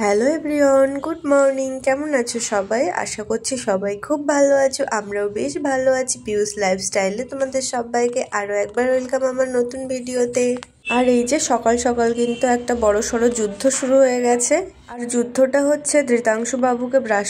Hello everyone, good morning. কেমন আছো সবাই? আশা করছি সবাই খুব ভালো আছো। আমরাও বেশ ভালো আছি। পিউস লাইফস্টাইলে তোমাদের সবাইকে আরও একবার ওয়েলকাম আমার নতুন ভিডিওতে। আর এই যে সকাল সকাল কিন্তু একটা বড়সড় যুদ্ধ শুরু হয়ে গেছে। আর যুদ্ধটা হচ্ছে ধৃতাংশু বাবুকে ব্রাশ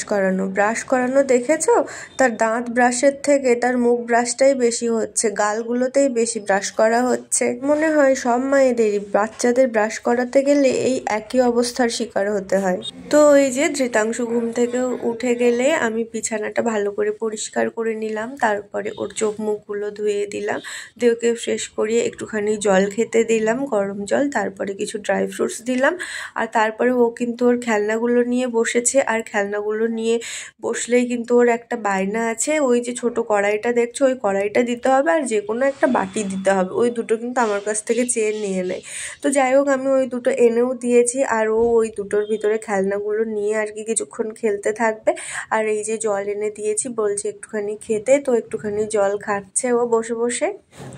করানো দেখেছো? তার দাঁত ব্রাশের থেকে তার মুখ ব্রাশটাই বেশি হচ্ছে, গালগুলোতেই বেশি ব্রাশ করা হচ্ছে। মনে হয় সব মায়েদেরই বাচ্চাদের ব্রাশ করাতে গেলে এই একই অবস্থার শিকার হতে হয়। তো এই যে ধৃতাংশু ঘুম থেকে উঠে গেলে আমি বিছানাটা ভালো করে পরিষ্কার করে নিলাম, তারপরে ওর চোখ মুখগুলো ধুয়ে দিলাম, দিয়ে ওকে ফ্রেশ করিয়ে একটুখানি জল খেতে দিলাম, গরম জল, তারপরে কিছু ড্রাই ফ্রুটস দিলাম। আর তারপরে ও কিন্তু ওর খেলনাগুলো নিয়ে বসেছে। আর খেলনাগুলো নিয়ে বসলেই কিন্তু ওর একটা বায়না আছে, ওই যে ছোট কড়াইটা দেখছো, ওই কড়াইটা দিতে হবে আর যে কোনো একটা বাটি দিতে হবে। ওই দুটো কিন্তু আমার কাছ থেকে চেয়ে নিয়ে নেয়। তো যাই হোক, আমি ওই দুটো এনেও দিয়েছি। আর ও ওই দুটোর ভিতরে খেলনাগুলো নিয়ে আর কি কিছুক্ষণ খেলতে থাকবে। আর এই যে জল এনে দিয়েছি, বলছে একটুখানি খেতে, তো একটুখানি জল খাচ্ছে ও বসে বসে।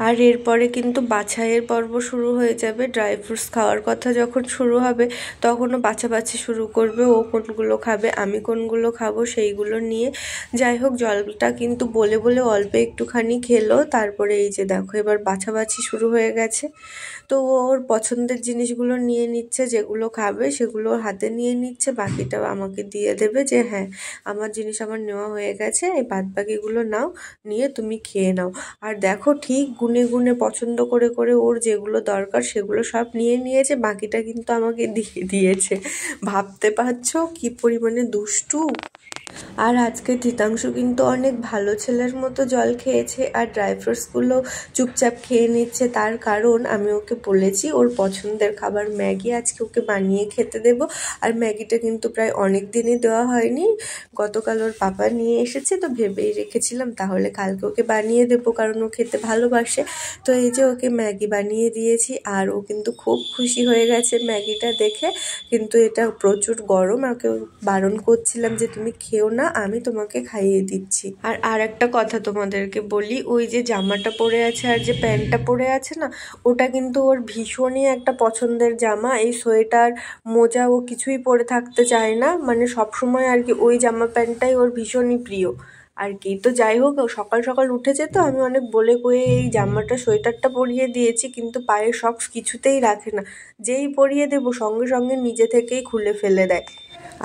আর এরপরে কিন্তু বাছাইয়ের পর্ব শুরু হয়ে যাবে। ড্রাই ফ্রুটস খাওয়ার কথা যখন শুরু হবে তখনও বাছাবাছি শুরু করবে, ও কোনগুলো খাবে আমি কোনগুলো খাবো সেইগুলো নিয়ে। যাই হোক, জলটা কিন্তু বলে বলে অল্প একটুখানি খেলো। তারপরে এই যে দেখো এবার বাছাবাছি শুরু হয়ে গেছে। তো ওর পছন্দের জিনিসগুলো নিয়ে নিচ্ছে, যেগুলো খাবে সেগুলো হাতে নিয়ে নিচ্ছে, বাকিটা আমাকে দিয়ে দেবে যে হ্যাঁ আমার জিনিস আমার নেওয়া হয়ে গেছে, এই বাদ বাকিগুলো নাও, নিয়ে তুমি খেয়ে নাও। আর দেখো ঠিক গুনে গুনে পছন্দ করে করে ওর যেগুলো দরকার সেগুলো সব নিয়ে নিয়েছে, বাকিটা কিন্তু আমাকে দিয়ে দিয়েছে। ভাবতে পারছো কি পরিমাণে দুষ্টু। আর আজকে ধৃতাংশু কিন্তু অনেক ভালো ছেলের মতো জল খেয়েছে আর ড্রাই ফ্রুটসগুলো চুপচাপ খেয়ে নিচ্ছে। তার কারণ আমি ওকে বলেছি ওর পছন্দের খাবার ম্যাগি আজকে ওকে বানিয়ে খেতে দেব। আর ম্যাগিটা কিন্তু প্রায় অনেক দিনই দেওয়া হয়নি, গতকাল ওর পাপা নিয়ে এসেছে, তো ভেবেই রেখেছিলাম তাহলে কালকে ওকে বানিয়ে দেবো, কারণ ও খেতে ভালোবাসে। তো এই যে ওকে ম্যাগি বানিয়ে দিয়েছি আর ও কিন্তু খুব খুশি হয়ে গেছে ম্যাগিটা দেখে। কিন্তু এটা প্রচুর গরম, ওকে বারণ করছিলাম যে তুমি খেও না, আমি তোমাকে খাইয়ে দিচ্ছি। আর একটা কথা তোমাদেরকে বলি, ওই যে জামাটা পরে আছে আর যে প্যান্টটা পরে আছে না, ওটা কিন্তু ওর ভীষণই একটা পছন্দের জামা। এই সোয়েটার মোজা ও কিছুই পরে থাকতে চায় না, মানে সবসময় আর কি ওই জামা প্যান্টটাই ওর ভীষণই প্রিয় আর কি। তো যাই হোক, সকাল সকাল উঠেছে তো আমি অনেক বলে কয়ে এই জামাটা সোয়েটারটা পরিয়ে দিয়েছি, কিন্তু পায়ের সক্স কিছুতেই রাখে না। যেই পরিয়ে দেবো সঙ্গে সঙ্গে নিজে থেকেই খুলে ফেলে দেয়।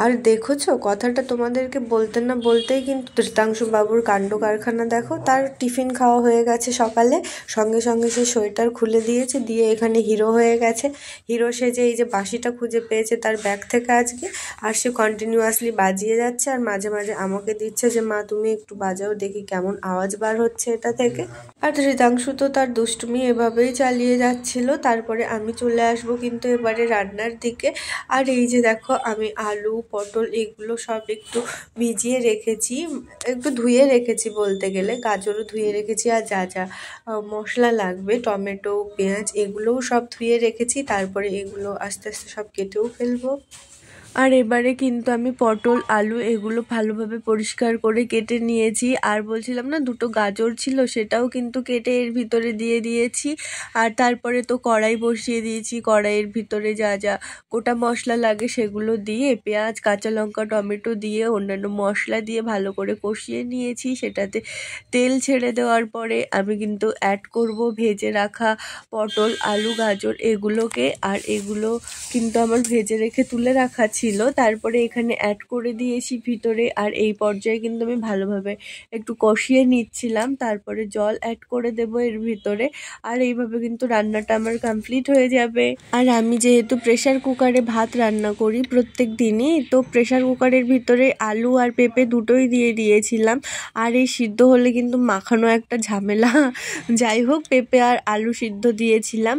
আর দেখেছো, কথাটা তোমাদেরকে বলতে না বলতেই কিন্তু ধৃতাংশু বাবুর কাণ্ড কারখানা দেখো। তার টিফিন খাওয়া হয়ে গেছে সকালে, সঙ্গে সঙ্গে সে সোয়েটার খুলে দিয়েছে, দিয়ে এখানে হিরো হয়ে গেছে। হিরো সেজে এই যে বাঁশিটা খুঁজে পেয়েছে তার ব্যাগ থেকে আজকে, আর সে কন্টিনিউয়াসলি বাজিয়ে যাচ্ছে আর মাঝে মাঝে আমাকে দিচ্ছে যে মা তুমি একটু বাজাও দেখি কেমন আওয়াজ বার হচ্ছে এটা থেকে। আর ধৃতাংশু তো তার দুষ্টুমি এভাবেই চালিয়ে যাচ্ছিল। তারপরে আমি চলে আসবো কিন্তু এবারে রান্নার দিকে। আর এই যে দেখো আমি আলু পটল এগুলো সব একটু ভিজিয়ে রেখেছি, একটু ধুয়ে রেখেছি বলতে গেলে, গাজরও ধুয়ে রেখেছি, আর যা যা মশলা লাগবে টমেটো পেঁয়াজ এগুলোও সব ধুয়ে রেখেছি। তারপরে এগুলো আস্তে আস্তে সব কেটেও ফেলবো। আর এবারে কিন্তু আমি পটল আলু এগুলো ভালোভাবে পরিষ্কার করে কেটে নিয়েছি। আর বলছিলাম না দুটো গাজর ছিল, সেটাও কিন্তু কেটে এর ভিতরে দিয়ে দিয়েছি। আর তারপরে তো কড়াই বসিয়ে দিয়েছি, কড়াইয়ের ভিতরে যা যা গোটা মশলা লাগে সেগুলো দিয়ে পেঁয়াজ কাঁচা লঙ্কা টমেটো দিয়ে অন্যান্য মশলা দিয়ে ভালো করে কষিয়ে নিয়েছি। সেটাতে তেল ছেড়ে দেওয়ার পরে আমি কিন্তু অ্যাড করব ভেজে রাখা পটল আলু গাজর এগুলোকে। আর এগুলো কিন্তু আমার ভেজে রেখে তুলে রাখা ছিল, তারপরে এখানে অ্যাড করে দিয়েছি ভিতরে। আর এই পর্যায়ে কিন্তু আমি ভালোভাবে একটু কষিয়ে নিচ্ছিলাম, তারপরে জল অ্যাড করে দেব এর ভিতরে। আর এইভাবে কিন্তু রান্নাটা আমার কমপ্লিট হয়ে যাবে। আর আমি যেহেতু প্রেসার কুকারে ভাত রান্না করি প্রত্যেক দিনই, তো প্রেসার কুকারের ভিতরে আলু আর পেঁপে দুটোই দিয়ে দিয়েছিলাম। আর এই সিদ্ধ হলে কিন্তু মাখানো একটা ঝামেলা। যাই হোক, পেঁপে আর আলু সিদ্ধ দিয়েছিলাম।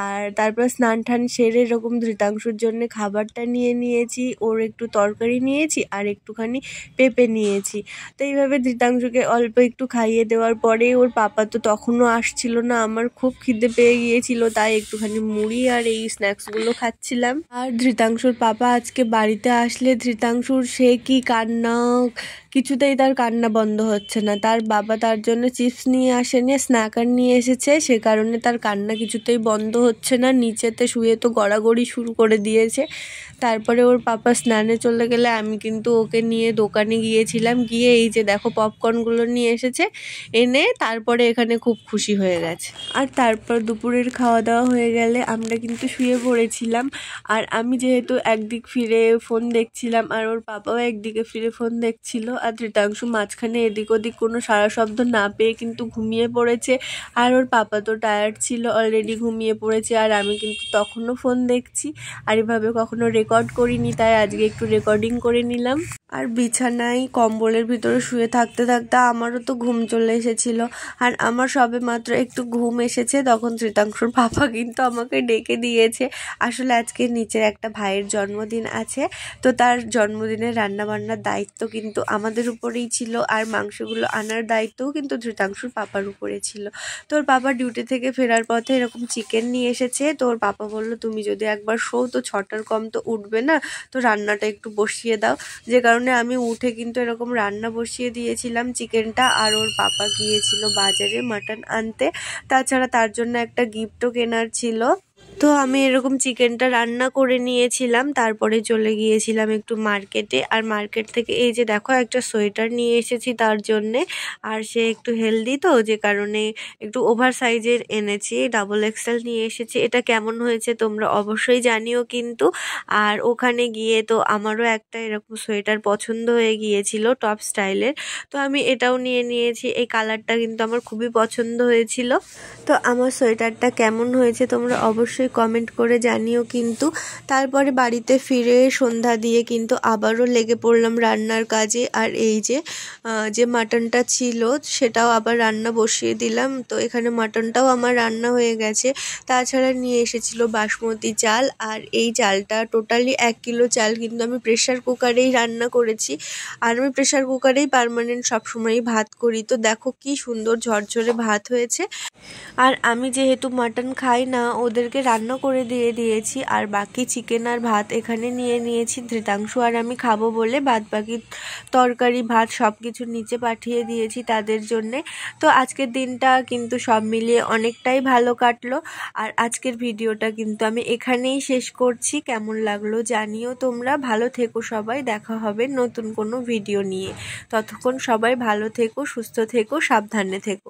আর তারপর স্নান টান সেরে এরকম ধৃতাংশুর জন্য খাবারটা নিয়ে নিয়েছি, ওর একটু তরকারি নিয়েছি আর একটুখানি পেঁপে নিয়েছি। তো এইভাবে ধৃতাংশুকে অল্প একটু খাইয়ে দেওয়ার পরে ওর পাপা তো তখনও আসছিল না, আমার খুব খিদে পেয়ে গিয়েছিল, তাই একটুখানি মুড়ি আর এই স্ন্যাক্সগুলো খাচ্ছিলাম। আর ধৃতাংশুর পাপা আজকে বাড়িতে আসলে ধৃতাংশুর সে কি কান্না, কিছুতেই তার কান্না বন্ধ হচ্ছে না। তার বাবা তার জন্য চিপস নিয়ে আসেনি, স্ন্যাকার নিয়ে এসেছে, সে কারণে তার কান্না কিছুতেই বন্ধ হচ্ছে না। নিচেতে শুয়ে তো গড়াগড়ি শুরু করে দিয়েছে। তারপরে ওর পাপা স্নানে চলে গেলে আমি কিন্তু ওকে নিয়ে দোকানে গিয়েছিলাম, গিয়ে এই যে দেখো পপকর্নগুলো নিয়ে এসেছে, এনে তারপরে এখানে খুব খুশি হয়ে গেছে। আর তারপর দুপুরের খাওয়া দাওয়া হয়ে গেলে আমরা কিন্তু শুয়ে পড়েছিলাম। আর আমি যেহেতু একদিক ফিরে ফোন দেখছিলাম আর ওর পাপাও একদিকে ফিরে ফোন দেখছিল, আর ধৃতাংশু মাঝখানে এদিক ওদিক কোনো সারা শব্দ না পেয়ে কিন্তু ঘুমিয়ে পড়েছে। আর ওর পাপা তো টায়ার্ড ছিল, অলরেডি ঘুমিয়ে পড়েছে, আর আমি কিন্তু তখনও ফোন দেখছি। আর এভাবে কখনো রেকর্ড করিনি, তাই আজকে একটু রেকর্ডিং করে নিলাম। আর বিছানায় কম্বলের ভিতরে শুয়ে থাকতে থাকতে আমারও তো ঘুম চলে এসেছিল। আর আমার সবে মাত্র একটু ঘুম এসেছে তখন ধৃতাংশুর পাপা কিন্তু আমাকে ডেকে দিয়েছে। আসলে আজকে নিচের একটা ভাইয়ের জন্মদিন আছে, তো তার জন্মদিনের রান্নাবান্নার দায়িত্ব কিন্তু আমাদের উপরেই ছিল, আর মাংসগুলো আনার দায়িত্বও কিন্তু ধৃতাংশুর পাপার উপরে ছিল। তোর পাপা ডিউটি থেকে ফেরার পথে এরকম চিকেন নিয়ে এসেছে। তোর পাপা বললো তুমি যদি একবার শো তো 6টার কম তো উঠবে না, তো রান্নাটা একটু বসিয়ে দাও। যে কারণে আমি উঠে কিন্তু এরকম রান্না বসিয়ে দিয়েছিলাম চিকেনটা। আর ওর পাপা গিয়েছিল বাজারে মাটন আনতে, তাছাড়া তার জন্য একটা গিফটও কেনার ছিল। তো আমি এরকম চিকেনটা রান্না করে নিয়েছিলাম, তারপরে চলে গিয়েছিলাম একটু মার্কেটে। আর মার্কেট থেকে এই যে দেখো একটা সোয়েটার নিয়ে এসেছি তার জন্যে। আর সে একটু হেলদি তো, যে কারণে একটু ওভার সাইজের এনেছি, ডাবল এক্সেল নিয়ে এসেছি। এটা কেমন হয়েছে তোমরা অবশ্যই জানিও কিন্তু। আর ওখানে গিয়ে তো আমারও একটা এরকম সোয়েটার পছন্দ হয়ে গিয়েছিল টপ স্টাইলের, তো আমি এটাও নিয়ে নিয়েছি। এই কালারটা কিন্তু আমার খুবই পছন্দ হয়েছিল। তো আমার সোয়েটারটা কেমন হয়েছে তোমরা অবশ্যই কমেন্ট করে জানিও কিন্তু। তারপরে বাড়িতে ফিরে সন্ধ্যা দিয়ে কিন্তু আবারও লেগে পড়লাম রান্নার কাজে। আর এই যে মাটনটা ছিল সেটাও আবার রান্না বসিয়ে দিলাম। তো এখানে মাটনটাও আমার রান্না হয়ে গেছে। তাছাড়া নিয়ে এসেছিল বাসমতি চাল, আর এই চালটা টোটালি 1 কিলো চাল কিন্তু আমি প্রেশার কুকারেই রান্না করেছি। আর আমি প্রেশার কুকারেই পার্মানেন্ট সবসময়ই ভাত করি। তো দেখো কি সুন্দর ঝরঝরে ভাত হয়েছে। আর আমি যেহেতু মাটন খাই না, ওদেরকে রান্না করে দিয়ে দিয়েছি। আর বাকি চিকেন আর ভাত এখানে নিয়ে নিয়েছি, ধৃতাংশু আর আমি খাবো বলে বাদ বাকি তরকারি ভাত সব কিছু নিচে পাঠিয়ে দিয়েছি তাদের জন্যে। তো আজকের দিনটা কিন্তু সব মিলিয়ে অনেকটাই ভালো কাটলো। আর আজকের ভিডিওটা কিন্তু আমি এখানেই শেষ করছি। কেমন লাগলো জানিও তোমরা। ভালো থেকো সবাই, দেখা হবে নতুন কোনো ভিডিও নিয়ে। ততক্ষণ সবাই ভালো থেকো, সুস্থ থেকো, সাবধানে থেকো।